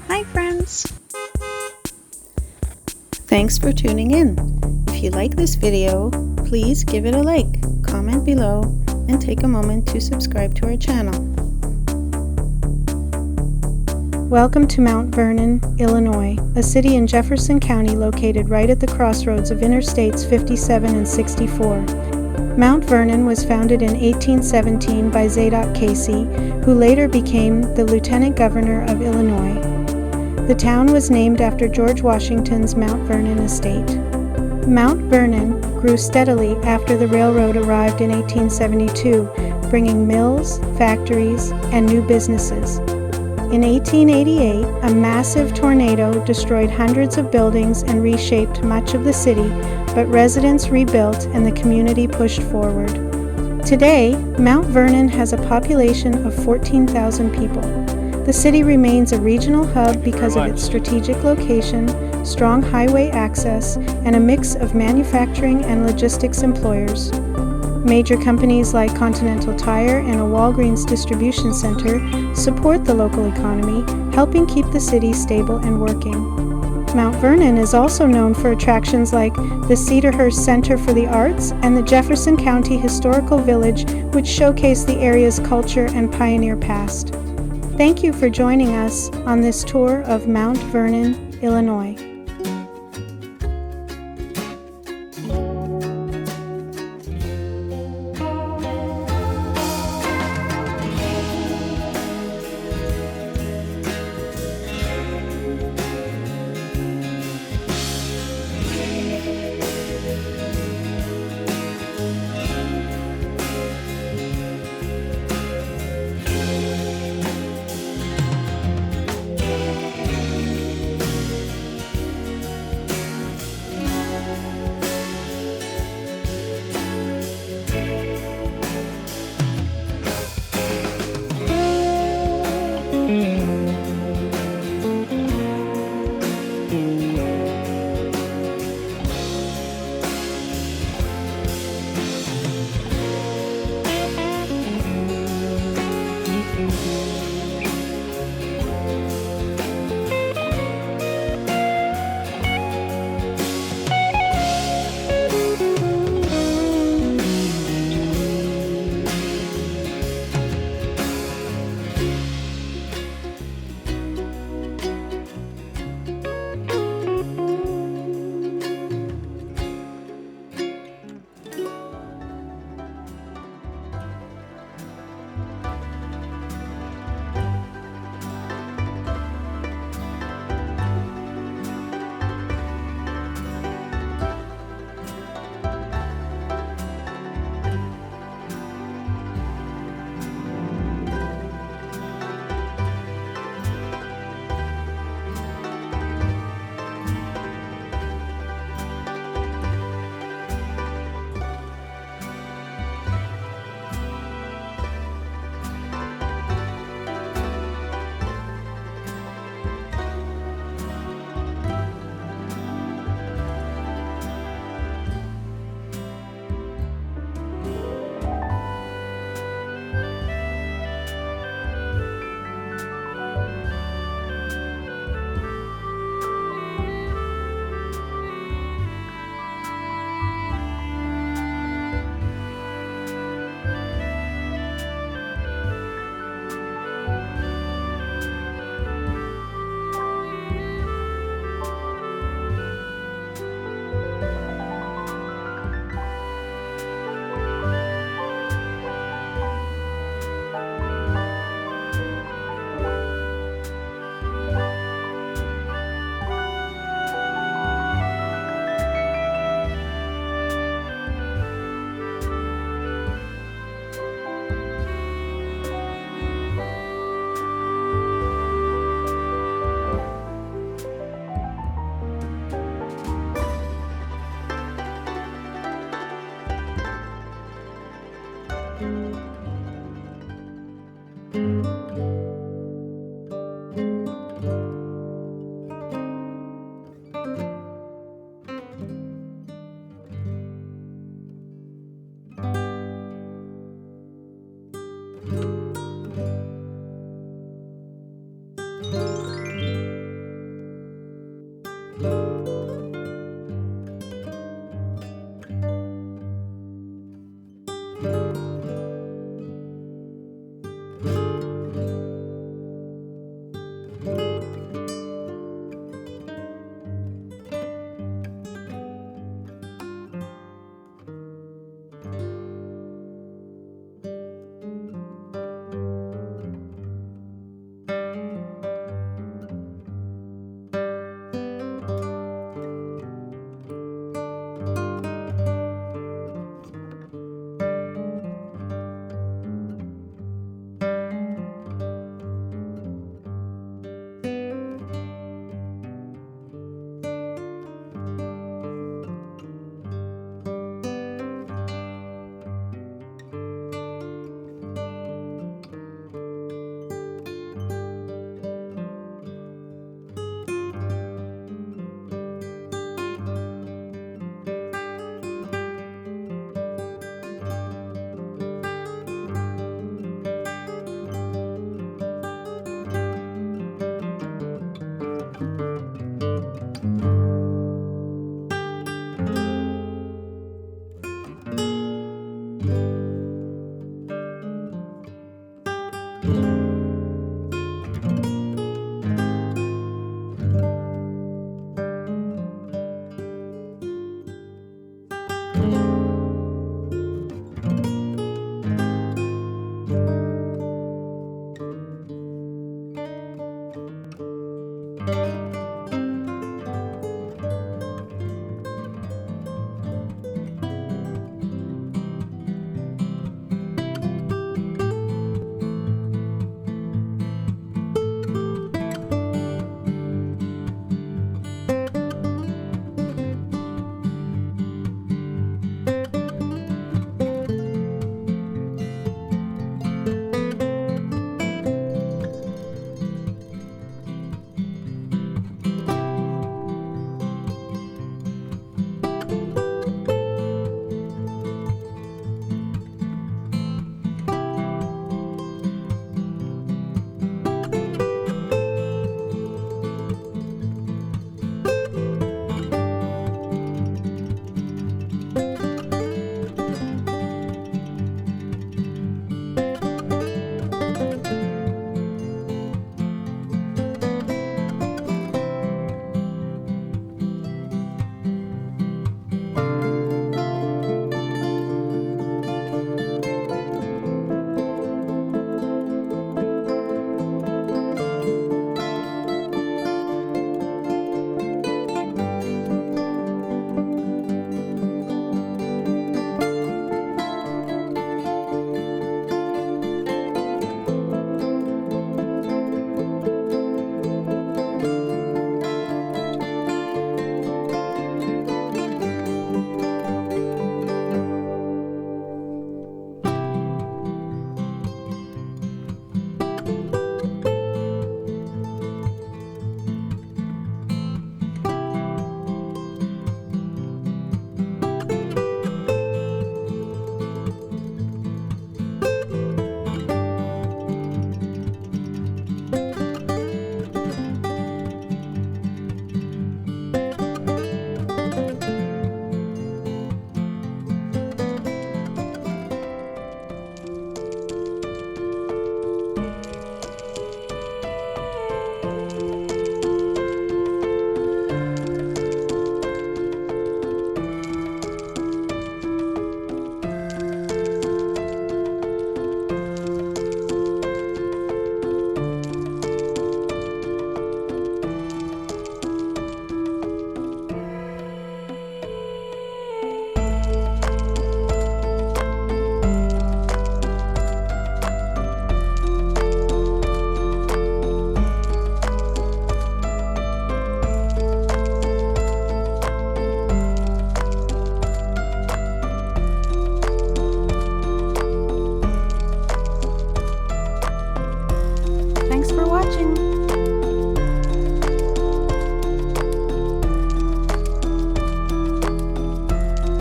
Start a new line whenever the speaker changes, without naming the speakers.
Hi friends! Thanks for tuning in. If you like this video, please give it a like, comment below, and take a moment to subscribe to our channel. Welcome to Mount Vernon, Illinois, a city in Jefferson County located right at the crossroads of Interstates 57 and 64. Mount Vernon was founded in 1817 by Zadok Casey, who later became the Lieutenant Governor of Illinois. The town was named after George Washington's Mount Vernon estate. Mount Vernon grew steadily after the railroad arrived in 1872, bringing mills, factories, and new businesses. In 1888, a massive tornado destroyed hundreds of buildings and reshaped much of the city, but residents rebuilt and the community pushed forward. Today, Mount Vernon has a population of 14,000 people. The city remains a regional hub because of its strategic location, strong highway access, and a mix of manufacturing and logistics employers. Major companies like Continental Tire and a Walgreens distribution center support the local economy, helping keep the city stable and working. Mount Vernon is also known for attractions like the Cedarhurst Center for the Arts and the Jefferson County Historical Village, which showcase the area's culture and pioneer past. Thank you for joining us on this tour of Mount Vernon, Illinois.